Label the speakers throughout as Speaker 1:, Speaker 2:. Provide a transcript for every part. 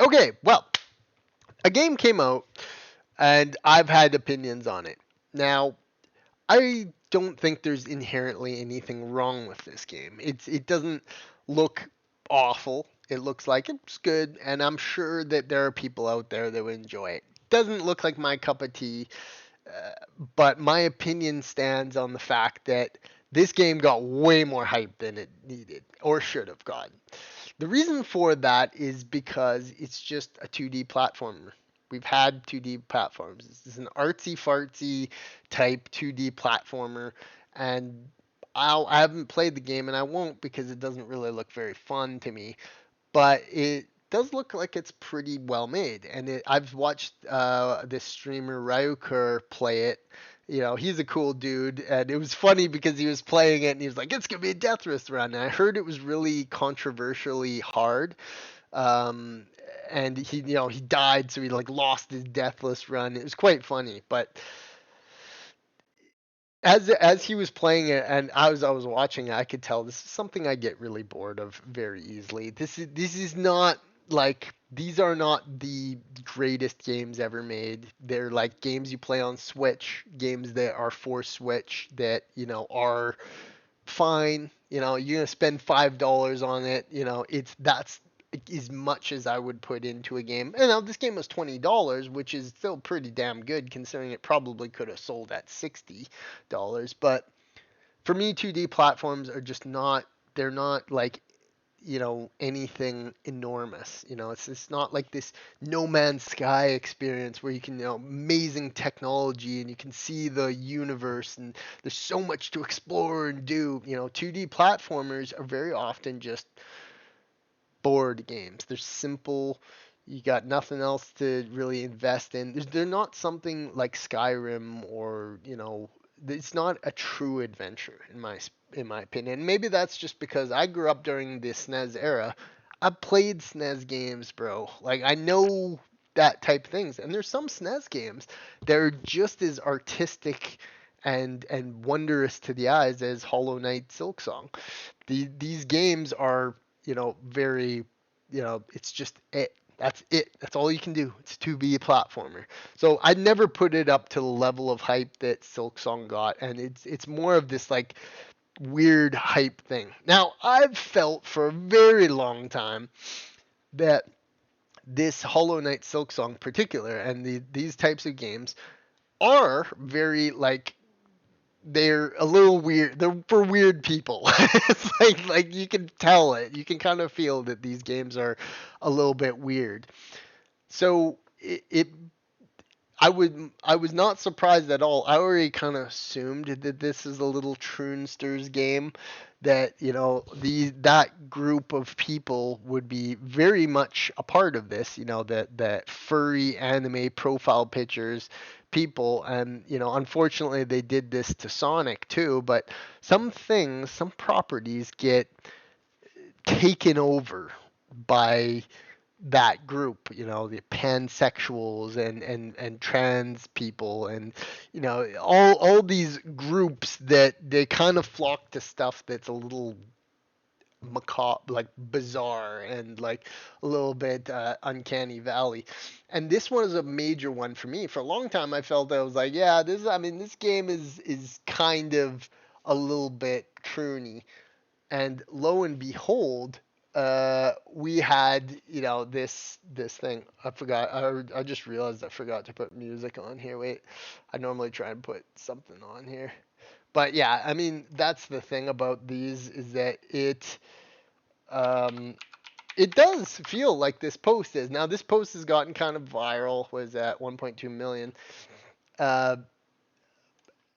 Speaker 1: Okay, well, a game came out, and I've had opinions on it. Now, I don't think there's inherently anything wrong with this game. It doesn't look awful. It looks like it's good, and I'm sure that there are people out there that would enjoy it. Doesn't look like my cup of tea, but my opinion stands on the fact that this game got way more hype than it needed or should have gotten. The reason for that is because it's just a 2D platformer. We've had 2D platforms. This is an artsy fartsy type 2D platformer, and I haven't played the game, and I won't because it doesn't really look very fun to me. But it does look like it's pretty well made, and I've watched this streamer Ryuker play it. He's a cool dude, and it was funny because he was playing it and he was like, "It's gonna be a death race run." And I heard it was really controversially hard, um, and he died, so he like lost his deathless run. It was quite funny, but as he was playing it and I was watching it, I could tell this is something I get really bored of very easily. This is not like these are not the greatest games ever made. They're like games you play on Switch, games that are for Switch that, are fine. You're gonna spend $5 on it. That's as much as I would put into a game. And now this game was $20, which is still pretty damn good considering it probably could have sold at $60. But for me, 2D platforms are just not. They're not like anything enormous. It's not like this No Man's Sky experience where you can amazing technology and you can see the universe and there's so much to explore and do. 2D platformers are very often just board games. They're simple. You got nothing else to really invest in. They're not something like Skyrim or it's not a true adventure in my opinion. Maybe that's just because I grew up during the SNES era. I played SNES games, bro. Like I know that type of things. And there's some SNES games that are just as artistic and wondrous to the eyes as Hollow Knight Silksong. These games are, very, it's just it. That's it. That's all you can do. It's to be a platformer. So I'd never put it up to the level of hype that Silksong got, and it's more of this like weird hype thing. Now I've felt for a very long time that this Hollow Knight Silksong particular and these types of games are very like they're a little weird. They're for weird people. It's like you can tell it. You can kind of feel that these games are a little bit weird. So I was not surprised at all. I already kind of assumed that this is a little Troonsters game, that that group of people would be very much a part of this. That furry anime profile pictures people, and unfortunately they did this to Sonic too. But some properties get taken over by that group, the pansexuals and trans people and all these groups that they kind of flock to stuff that's a little macabre, like bizarre and like a little bit uncanny valley. And this one is a major one for me. For a long time I felt I was like, yeah, this game is kind of a little bit troony, and lo and behold, we had this thing. I forgot. I just realized I forgot to put music on here. Wait, I normally try and put something on here. But yeah, I mean that's the thing about these is that um, it does feel like this post is. Now this post has gotten kind of viral. Was at 1.2 million. Uh,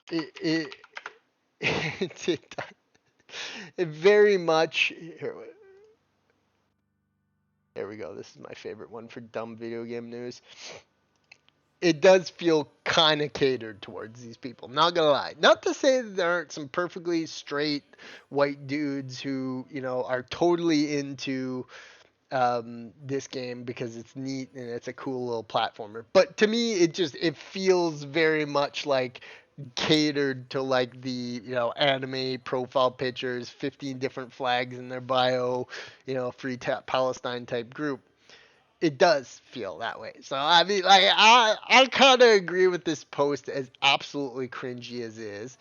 Speaker 1: it it, it very much here. There we go. This is my favorite one for dumb video game news. It does feel kind of catered towards these people. Not gonna lie. Not to say that there aren't some perfectly straight white dudes who are totally into this game because it's neat and it's a cool little platformer. But to me, it feels very much like catered to like the anime profile pictures, 15 different flags in their bio, free Palestine type group. It does feel that way. So I mean, like I kind of agree with this post as absolutely cringy as it is.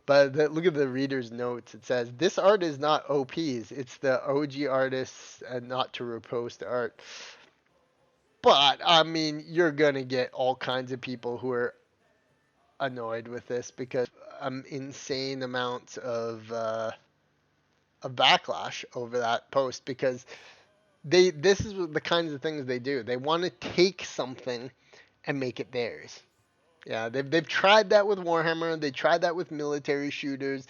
Speaker 1: But look at the reader's notes. It says this art is not OP's. It's the OG artists and not to repost art. But I mean, you're gonna get all kinds of people who are annoyed with this because insane amounts of backlash over that post because this is the kinds of things they do. They want to take something and make it theirs. Yeah, they've tried that with Warhammer. They tried that with military shooters.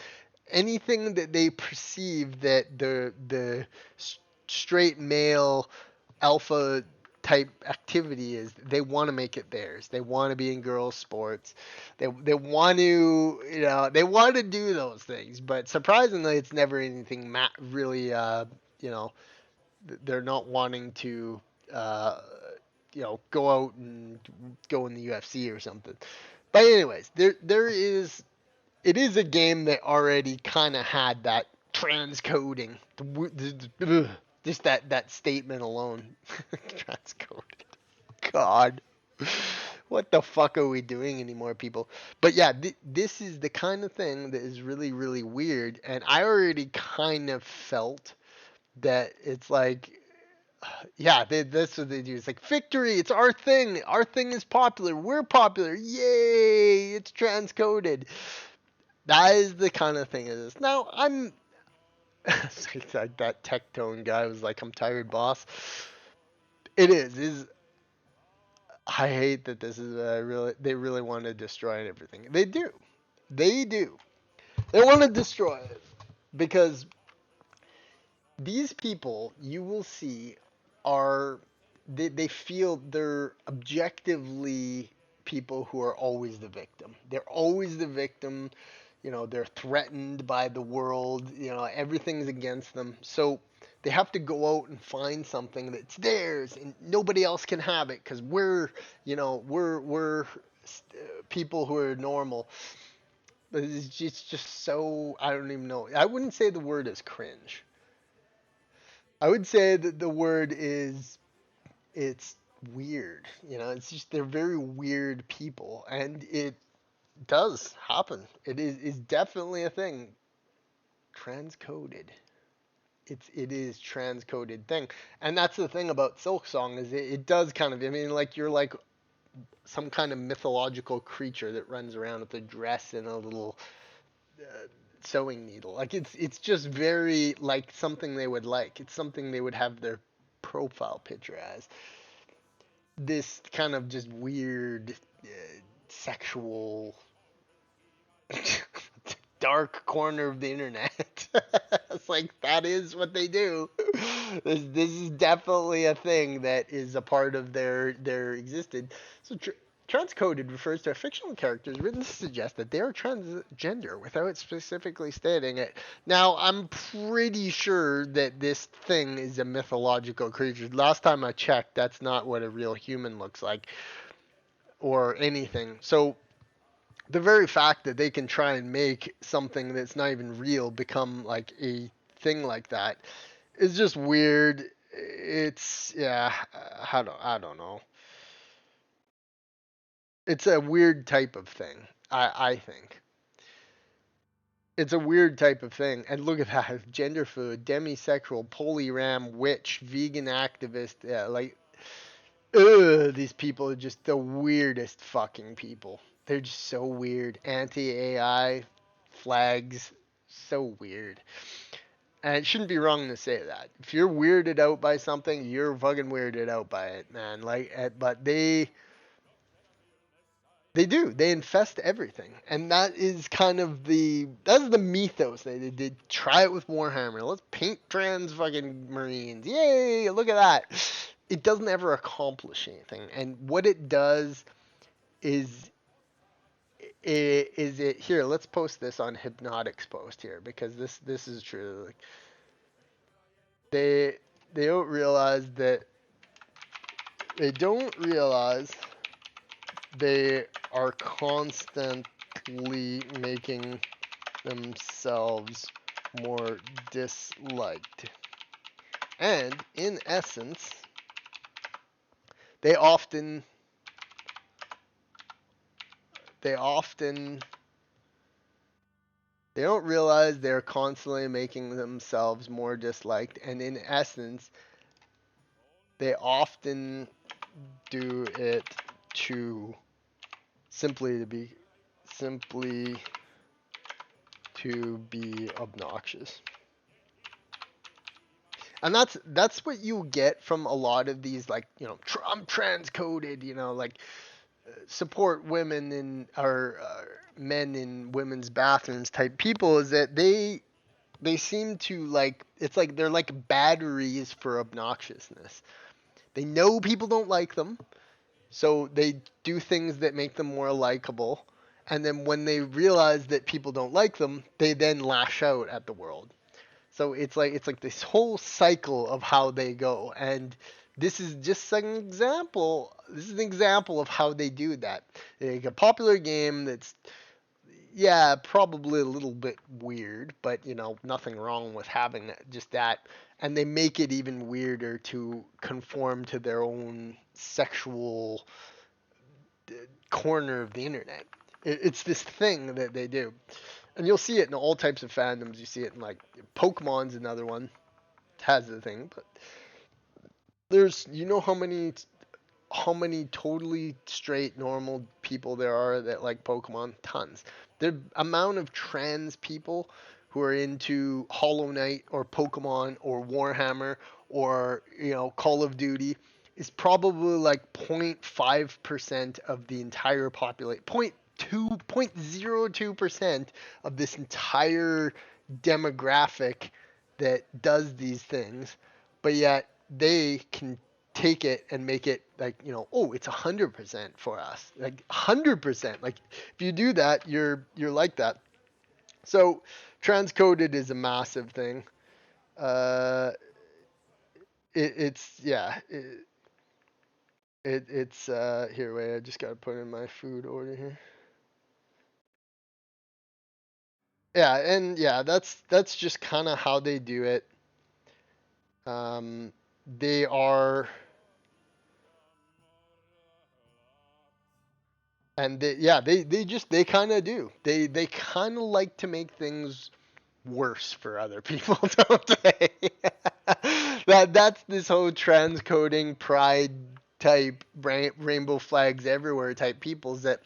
Speaker 1: Anything that they perceive that the straight male alpha type activity is, they want to make it theirs. They want to be in girls sports. They want to, they want to do those things. But surprisingly, it's never anything really you know they're not wanting to uh, go out and go in the UFC or something. But anyways, there is it is a game that already kind of had that transcoding. Just that statement alone. Transcoded. God. What the fuck are we doing anymore, people? But yeah, this is the kind of thing that is really, really weird. And I already kind of felt that it's like, yeah, that's what they do. It's like victory. It's our thing. Our thing is popular. We're popular. Yay! It's transcoded. That is the kind of thing it is. Now I'm like that tech tone guy was like, "I'm tired, boss." It is. I hate that this is really. They really want to destroy everything. They do. They do. They want to destroy it because these people you will see are they feel they're objectively people who are always the victim. They're always the victim. They're threatened by the world. Everything's against them. So they have to go out and find something that's theirs and nobody else can have it because we're people who are normal. But it's just so, I don't even know. I wouldn't say the word is cringe. I would say that the word is it's weird. It's just they're very weird people, and it does happen. It is definitely a thing. Transcoded. It is transcoded thing, and that's the thing about Silksong is it does kind of. I mean, like you're like some kind of mythological creature that runs around with a dress and a little sewing needle. Like it's just very like something they would like. It's something they would have their profile picture as. This kind of just weird sexual dark corner of the internet. It's like that is what they do. This is definitely a thing that is a part of their existence. So transcoded refers to fictional characters written to suggest that they are transgender without specifically stating it. Now, I'm pretty sure that this thing is a mythological creature. Last time I checked, that's not what a real human looks like or anything. So the very fact that they can try and make something that's not even real become like a thing like that is just weird. It's yeah, I don't know. It's a weird type of thing. I think it's a weird type of thing. And look at that: gender fluid, demisexual, polyram, witch, vegan activist. Yeah, like ugh, these people are just the weirdest fucking people. They're just so weird. Anti AI flags, so weird. And it shouldn't be wrong to say that. If you're weirded out by something, you're fucking weirded out by it, man. Like, but they do. They infest everything, and that is kind of that's the mythos. They did try it with Warhammer. Let's paint trans fucking Marines. Yay! Look at that. It doesn't ever accomplish anything, and what it does is it here. Let's post this on Hypnotic's post here because this is true. Like, they they don't realize that they don't realize they are constantly making themselves more disliked. And in essence, they often they often they don't realize they're constantly making themselves more disliked, and in essence, they often do it to simply to be simply to be obnoxious. And that's what you get from a lot of these, like, I'm transcoded, like, support women in or men in women's bathrooms type people, is that they seem to, like, it's like they're like batteries for obnoxiousness. They know people don't like them, so they do things that make them more likable. And then when they realize that people don't like them, they then lash out at the world. So it's like this whole cycle of how they go. And this is just an example. This is an example of how they do that. Like a popular game that's, yeah, probably a little bit weird, but nothing wrong with having just that. And they make it even weirder to conform to their own sexual corner of the internet. It's this thing that they do. And you'll see it in all types of fandoms. You see it in, like, Pokemon's another one. It has the thing, but there's, how many totally straight normal people there are that like Pokemon? Tons. The amount of trans people who are into Hollow Knight or Pokemon or Warhammer or Call of Duty is probably like 0.5% of the entire population. 0.02% of this entire demographic that does these things, but yet they can take it and make it like, oh, it's 100% for us, like 100%. Like, if you do that, you're like that. So transcoded is a massive thing. uh it's yeah it's here, wait, I just gotta put in my food order here. Yeah, and yeah, that's just kind of how they do it. They are, and they kind of do. They kind of like to make things worse for other people, don't they? That's this whole transcoding pride type rainbow flags everywhere type peoples that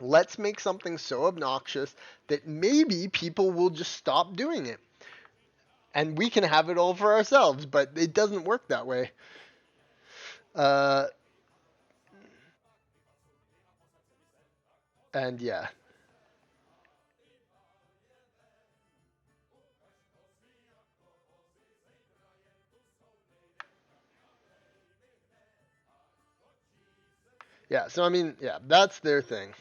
Speaker 1: let's make something so obnoxious that maybe people will just stop doing it and we can have it all for ourselves, but it doesn't work that way. uh and yeah. Yeah, so I mean, yeah, that's their thing.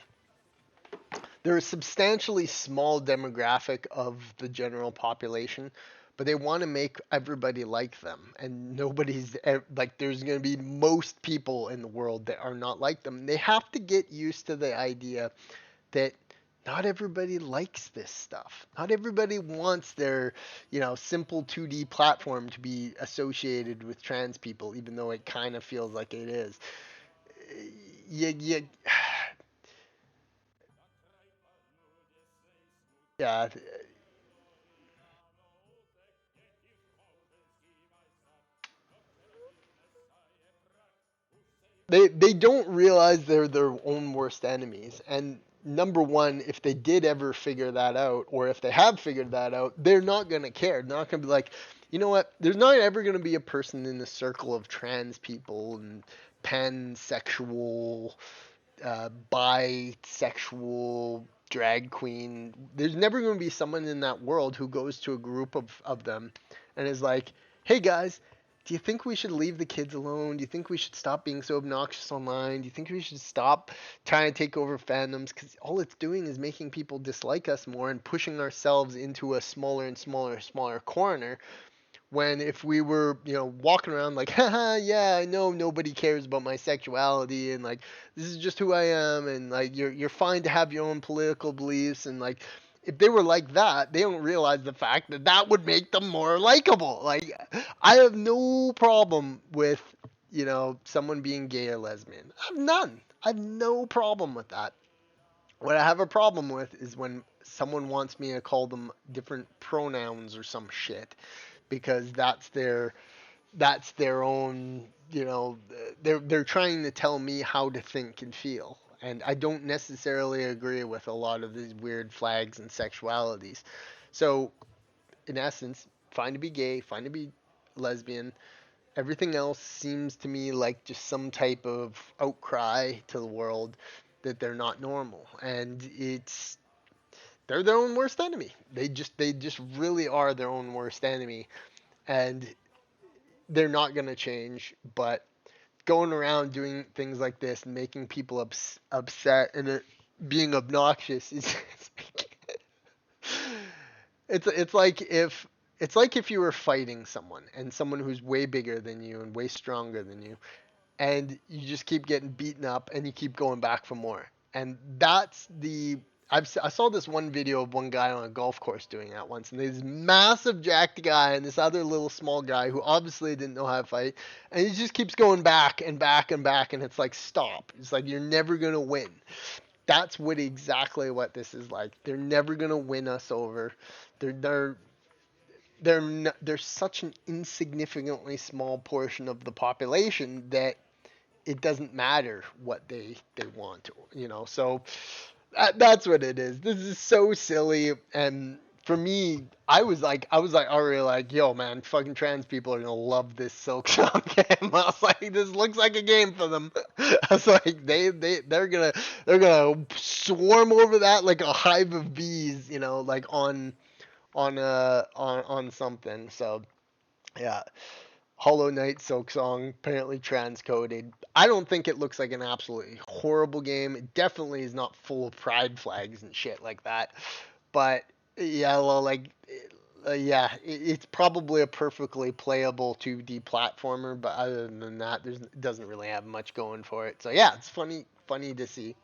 Speaker 1: They're a substantially small demographic of the general population, but they want to make everybody like them. And like, there's going to be most people in the world that are not like them. They have to get used to the idea that not everybody likes this stuff. Not everybody wants their, simple 2D platform to be associated with trans people, even though it kind of feels like it is. Yeah, yeah. They don't realize they're their own worst enemies. And number one, if they did ever figure that out, or if they have figured that out, they're not gonna care. They're not gonna be like, you know what? There's not ever gonna be a person in the circle of trans people and pansexual, bisexual, drag queen. There's never gonna be someone in that world who goes to a group of them and is like, hey guys, do you think we should leave the kids alone? Do you think we should stop being so obnoxious online? Do you think we should stop trying to take over fandoms? Because all it's doing is making people dislike us more and pushing ourselves into a smaller and smaller corner. When if we were, walking around like, haha, yeah, I know nobody cares about my sexuality, and like, this is just who I am, and like, you're fine to have your own political beliefs, and like, if they were like that, they don't realize the fact that that would make them more likable. Like, I have no problem with someone being gay or lesbian. I have none. I have no problem with that. What I have a problem with is when someone wants me to call them different pronouns or some shit because that's their own, they're trying to tell me how to think and feel. And I don't necessarily agree with a lot of these weird flags and sexualities. So, in essence, fine to be gay, fine to be lesbian. Everything else seems to me like just some type of outcry to the world that they're not normal. And they're their own worst enemy. They just really are their own worst enemy. And they're not going to change, but going around doing things like this and making people upset and it being obnoxious is it's like if you were fighting someone and someone who's way bigger than you and way stronger than you, and you just keep getting beaten up and you keep going back for more. And that's I saw this one video of one guy on a golf course doing that once, and there's this massive jacked guy and this other little small guy who obviously didn't know how to fight, and he just keeps going back and back and back, and it's like stop. It's like you're never gonna win. That's exactly what this is like. They're never gonna win us over. They're they're they're such an insignificantly small portion of the population that it doesn't matter what they want, so that's what it is. This is so silly. And for me, I was like already like, yo man, fucking trans people are gonna love this Silksong game. I was like, this looks like a game for them. I was like, they're gonna swarm over that like a hive of bees, like on something. So yeah, Hollow Knight Silksong, apparently transcoded. I don't think it looks like an absolutely horrible game. It definitely is not full of pride flags and shit like that. But yeah, well, like, yeah, it's probably a perfectly playable 2D platformer. But other than that, it doesn't really have much going for it. So yeah, it's funny to see.